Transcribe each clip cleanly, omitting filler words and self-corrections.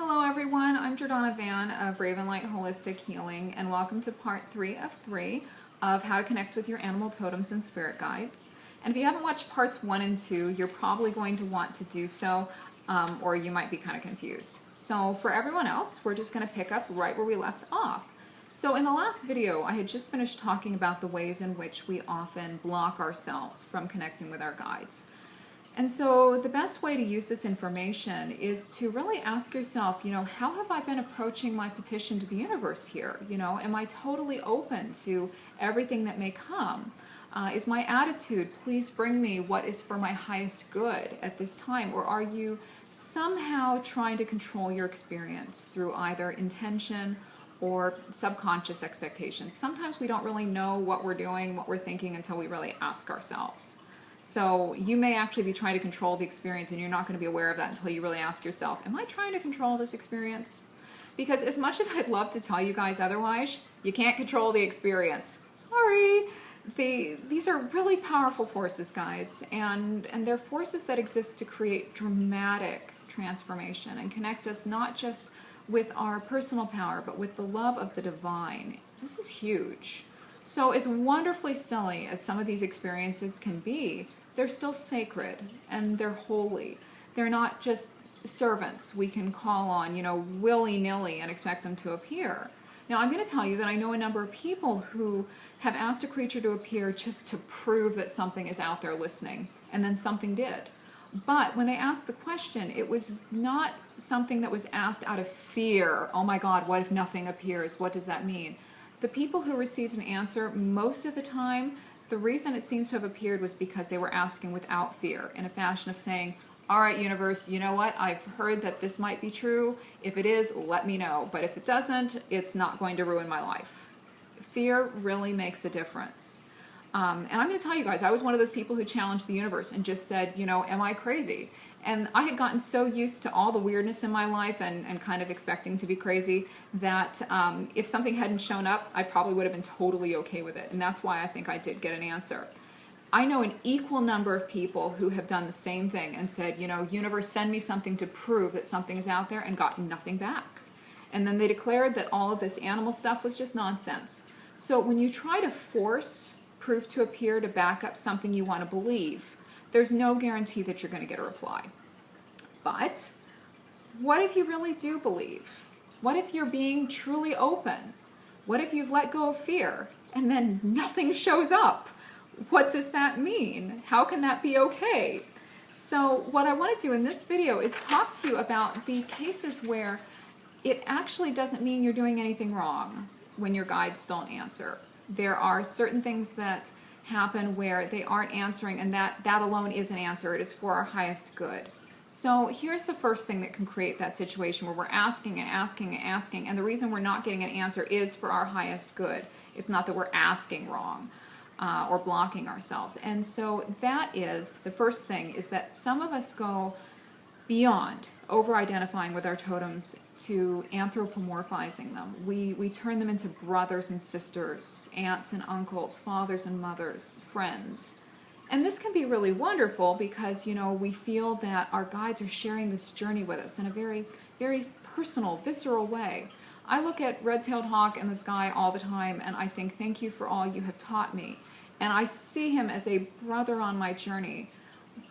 Hello everyone, I'm Jordana Van of Ravenlight Holistic Healing, and welcome to part 3 of 3 of how to connect with your animal totems and spirit guides. And if you haven't watched parts 1 and 2, you're probably going to want to do so, or you might be kind of confused. So for everyone else, we're just going to pick up right where we left off. So in the last video, I had just finished talking about the ways in which we often block ourselves from connecting with our guides. And so the best way to use this information is to really ask yourself, how have I been approaching my petition to the universe here? Am I totally open to everything that may come? Is my attitude, please bring me what is for my highest good at this time? Or are you somehow trying to control your experience through either intention or subconscious expectations? Sometimes we don't really know what we're doing, what we're thinking until we really ask ourselves. So you may actually be trying to control the experience and you're not going to be aware of that until you really ask yourself, am I trying to control this experience? Because as much as I'd love to tell you guys otherwise, you can't control the experience. Sorry. These are really powerful forces, guys, and they're forces that exist to create dramatic transformation and connect us not just with our personal power, but with the love of the divine. This is huge. So as wonderfully silly as some of these experiences can be, they're still sacred and they're holy. They're not just servants we can call on, willy-nilly and expect them to appear. Now I'm going to tell you that I know a number of people who have asked a creature to appear just to prove that something is out there listening, and then something did. But when they asked the question, it was not something that was asked out of fear. Oh my God, what if nothing appears? What does that mean? The people who received an answer, most of the time, the reason it seems to have appeared was because they were asking without fear, in a fashion of saying, all right, universe, you know what? I've heard that this might be true. If it is, let me know. But if it doesn't, it's not going to ruin my life. Fear really makes a difference. And I'm going to tell you guys, I was one of those people who challenged the universe and just said, am I crazy? And I had gotten so used to all the weirdness in my life and kind of expecting to be crazy that if something hadn't shown up, I probably would have been totally okay with it. And that's why I think I did get an answer. I know an equal number of people who have done the same thing and said, universe, send me something to prove that something is out there, and gotten nothing back. And then they declared that all of this animal stuff was just nonsense. So when you try to force proof to appear to back up something you want to believe, there's no guarantee that you're going to get a reply. But what if you really do believe? What if you're being truly open? What if you've let go of fear and then nothing shows up? What does that mean? How can that be okay? So what I want to do in this video is talk to you about the cases where it actually doesn't mean you're doing anything wrong when your guides don't answer. There are certain things that happen where they aren't answering, and that alone is an answer. It is for our highest good. So here's the first thing that can create that situation where we're asking and asking and asking, and the reason we're not getting an answer is for our highest good. It's not that we're asking wrong or blocking ourselves. And so that is, the first thing is that some of us go beyond over-identifying with our totems to anthropomorphizing them. We turn them into brothers and sisters, aunts and uncles, fathers and mothers, friends. And this can be really wonderful because, we feel that our guides are sharing this journey with us in a very, very personal, visceral way. I look at red-tailed hawk in the sky all the time and I think, thank you for all you have taught me. And I see him as a brother on my journey,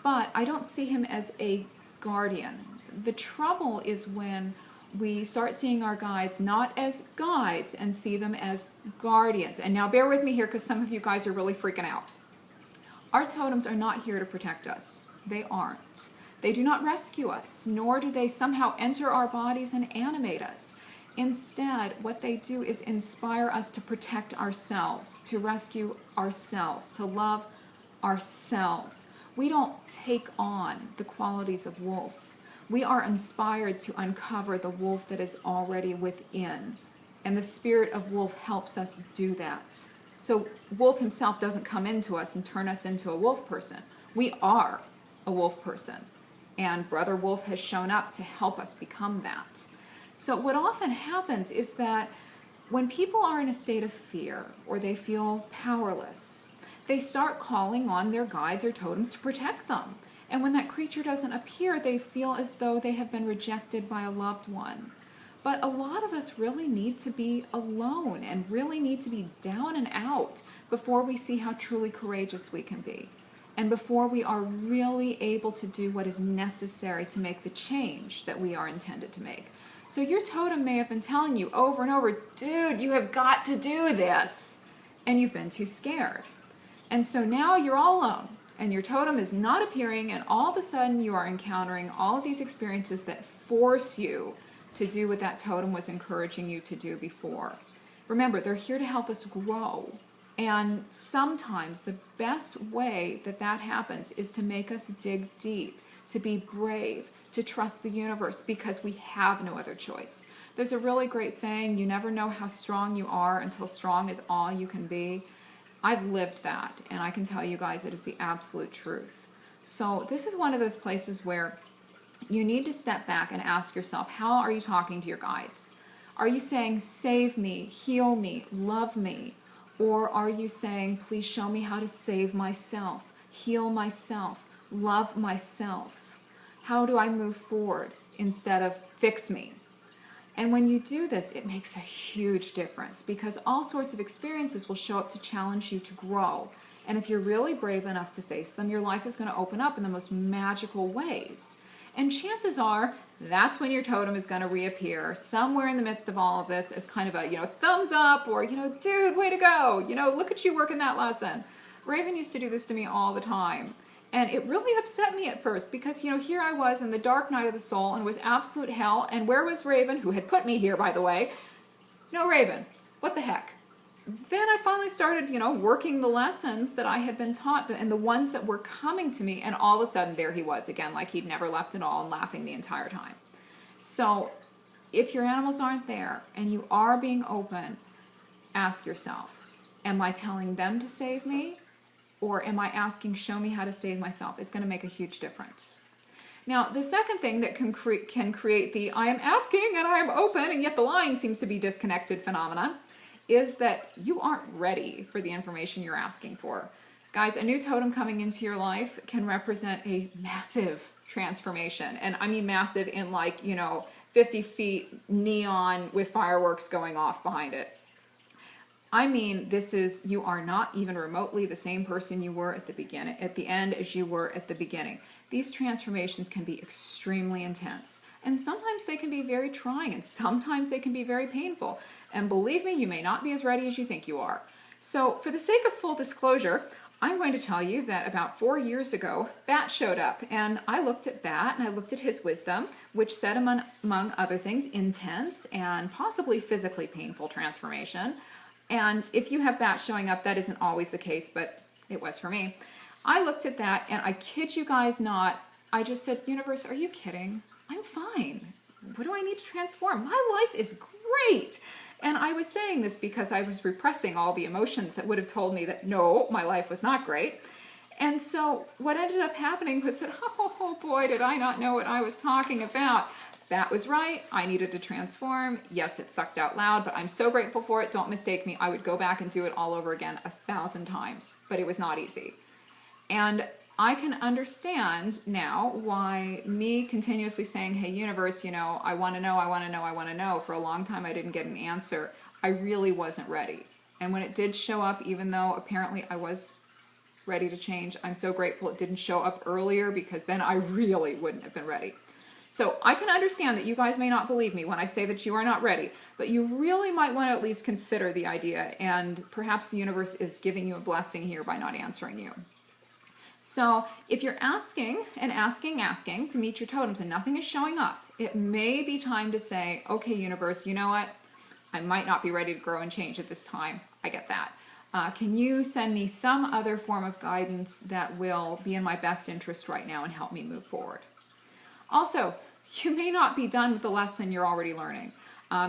but I don't see him as a guardian. The trouble is when we start seeing our guides not as guides and see them as guardians. And now bear with me here because some of you guys are really freaking out. Our totems are not here to protect us. They aren't. They do not rescue us, nor do they somehow enter our bodies and animate us. Instead, what they do is inspire us to protect ourselves, to rescue ourselves, to love ourselves. We don't take on the qualities of wolf. We are inspired to uncover the wolf that is already within. And the spirit of wolf helps us do that. So wolf himself doesn't come into us and turn us into a wolf person. We are a wolf person. And Brother Wolf has shown up to help us become that. So what often happens is that when people are in a state of fear or they feel powerless, they start calling on their guides or totems to protect them. And when that creature doesn't appear, they feel as though they have been rejected by a loved one. But a lot of us really need to be alone and really need to be down and out before we see how truly courageous we can be. And before we are really able to do what is necessary to make the change that we are intended to make. So your totem may have been telling you over and over, dude, you have got to do this. And you've been too scared. And so now you're all alone and your totem is not appearing, and all of a sudden you are encountering all of these experiences that force you to do what that totem was encouraging you to do before. Remember, they're here to help us grow. And sometimes the best way that that happens is to make us dig deep, to be brave, to trust the universe, because we have no other choice. There's a really great saying, you never know how strong you are until strong is all you can be. I've lived that, and I can tell you guys it is the absolute truth. So this is one of those places where you need to step back and ask yourself, how are you talking to your guides? Are you saying, save me, heal me, love me? Or are you saying, please show me how to save myself, heal myself, love myself? How do I move forward instead of fix me? And when you do this, it makes a huge difference, because all sorts of experiences will show up to challenge you to grow. And if you're really brave enough to face them, your life is going to open up in the most magical ways. And chances are, that's when your totem is going to reappear somewhere in the midst of all of this as kind of a, thumbs up, or, dude, way to go. Look at you working that lesson. Raven used to do this to me all the time. And it really upset me at first because, here I was in the dark night of the soul and it was absolute hell. And where was Raven, who had put me here, by the way? No Raven. What the heck? Then I finally started, working the lessons that I had been taught and the ones that were coming to me. And all of a sudden, there he was again, like he'd never left at all and laughing the entire time. So if your animals aren't there and you are being open, ask yourself, am I telling them to save me? Or am I asking, show me how to save myself? It's going to make a huge difference. Now, the second thing that can create the I am asking and I am open and yet the line seems to be disconnected phenomenon is that you aren't ready for the information you're asking for. Guys, a new totem coming into your life can represent a massive transformation. And I mean massive in 50 feet neon with fireworks going off behind it. I mean, you are not even remotely the same person you were at the end as you were at the beginning. These transformations can be extremely intense, and sometimes they can be very trying, and sometimes they can be very painful. And believe me, you may not be as ready as you think you are. So for the sake of full disclosure, I'm going to tell you that about 4 years ago, Bat showed up, and I looked at Bat and I looked at his wisdom, which said among other things, intense and possibly physically painful transformation. And if you have Bat showing up, that isn't always the case, but it was for me. I looked at that, and I kid you guys not, I just said, universe, are you kidding? I'm fine. What do I need to transform? My life is great. And I was saying this because I was repressing all the emotions that would have told me that no, my life was not great. And so what ended up happening was that, oh boy, did I not know what I was talking about. That was right. I needed to transform. Yes, it sucked out loud, but I'm so grateful for it. Don't mistake me. I would go back and do it all over again 1,000 times, but it was not easy. And I can understand now why me continuously saying, hey, universe, I want to know, I want to know, I want to know. For a long time, I didn't get an answer. I really wasn't ready. And when it did show up, even though apparently I was ready to change, I'm so grateful it didn't show up earlier, because then I really wouldn't have been ready. So I can understand that you guys may not believe me when I say that you are not ready, but you really might want to at least consider the idea, and perhaps the universe is giving you a blessing here by not answering you. So if you're asking and asking to meet your totems and nothing is showing up, it may be time to say, okay, universe, you know what? I might not be ready to grow and change at this time. I get that. Can you send me some other form of guidance that will be in my best interest right now and help me move forward? Also, you may not be done with the lesson you're already learning.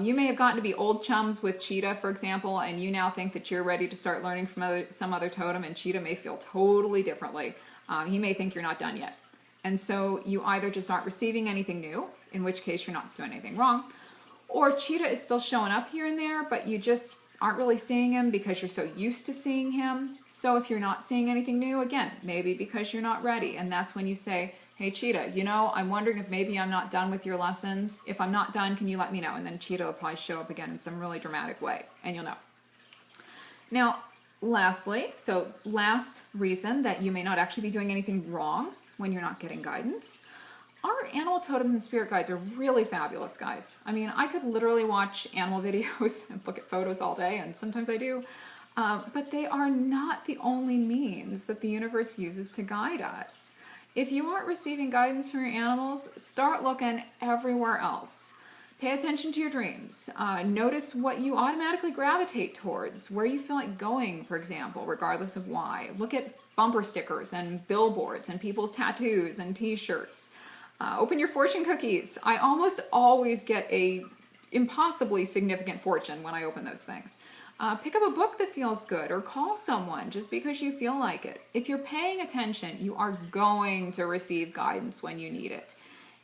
You may have gotten to be old chums with Cheetah, for example, and you now think that you're ready to start learning from some other totem, and Cheetah may feel totally differently. He may think you're not done yet. And so you either just aren't receiving anything new, in which case you're not doing anything wrong, or Cheetah is still showing up here and there, but you just aren't really seeing him because you're so used to seeing him. So if you're not seeing anything new, again, maybe because you're not ready. And that's when you say, hey, Cheetah, you know, I'm wondering if maybe I'm not done with your lessons. If I'm not done, can you let me know? And then Cheetah will probably show up again in some really dramatic way, and you'll know. Now, lastly, so last reason that you may not actually be doing anything wrong when you're not getting guidance. Our animal totems and spirit guides are really fabulous, guys. I mean, I could literally watch animal videos and look at photos all day, and sometimes I do. But they are not the only means that the universe uses to guide us. If you aren't receiving guidance from your animals, start looking everywhere else. Pay attention to your dreams. Notice what you automatically gravitate towards, where you feel like going, for example, regardless of why. Look at bumper stickers and billboards and people's tattoos and t-shirts. Open your fortune cookies. I almost always get a impossibly significant fortune when I open those things. Pick up a book that feels good, or call someone just because you feel like it. If you're paying attention, you are going to receive guidance when you need it.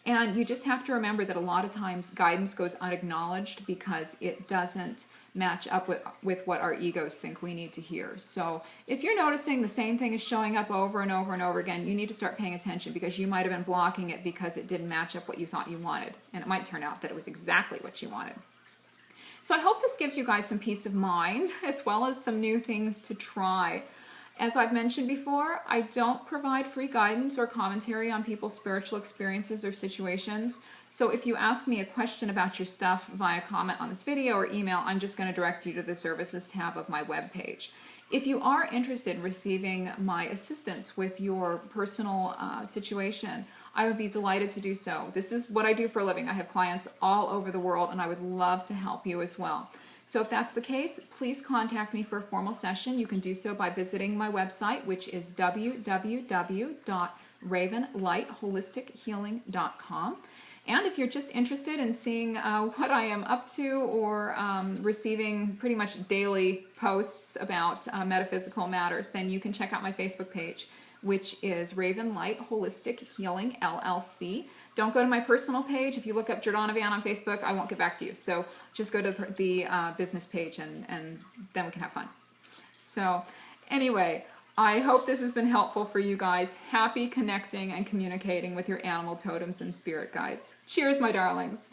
And you just have to remember that a lot of times guidance goes unacknowledged because it doesn't match up with what our egos think we need to hear. So if you're noticing the same thing is showing up over and over and over again, you need to start paying attention, because you might have been blocking it because it didn't match up what you thought you wanted. And it might turn out that it was exactly what you wanted. So I hope this gives you guys some peace of mind, as well as some new things to try. As I've mentioned before, I don't provide free guidance or commentary on people's spiritual experiences or situations. So if you ask me a question about your stuff via comment on this video or email, I'm just going to direct you to the services tab of my webpage. If you are interested in receiving my assistance with your personal situation, I would be delighted to do so. This is what I do for a living. I have clients all over the world, and I would love to help you as well. So if that's the case, please contact me for a formal session. You can do so by visiting my website, which is www.ravenlightholistichealing.com. And if you're just interested in seeing what I am up to, or receiving pretty much daily posts about metaphysical matters, then you can check out my Facebook page, which is Raven Light Holistic Healing, LLC. Don't go to my personal page. If you look up Jordana Van on Facebook, I won't get back to you. So just go to the business page, and then we can have fun. So anyway, I hope this has been helpful for you guys. Happy connecting and communicating with your animal totems and spirit guides. Cheers, my darlings.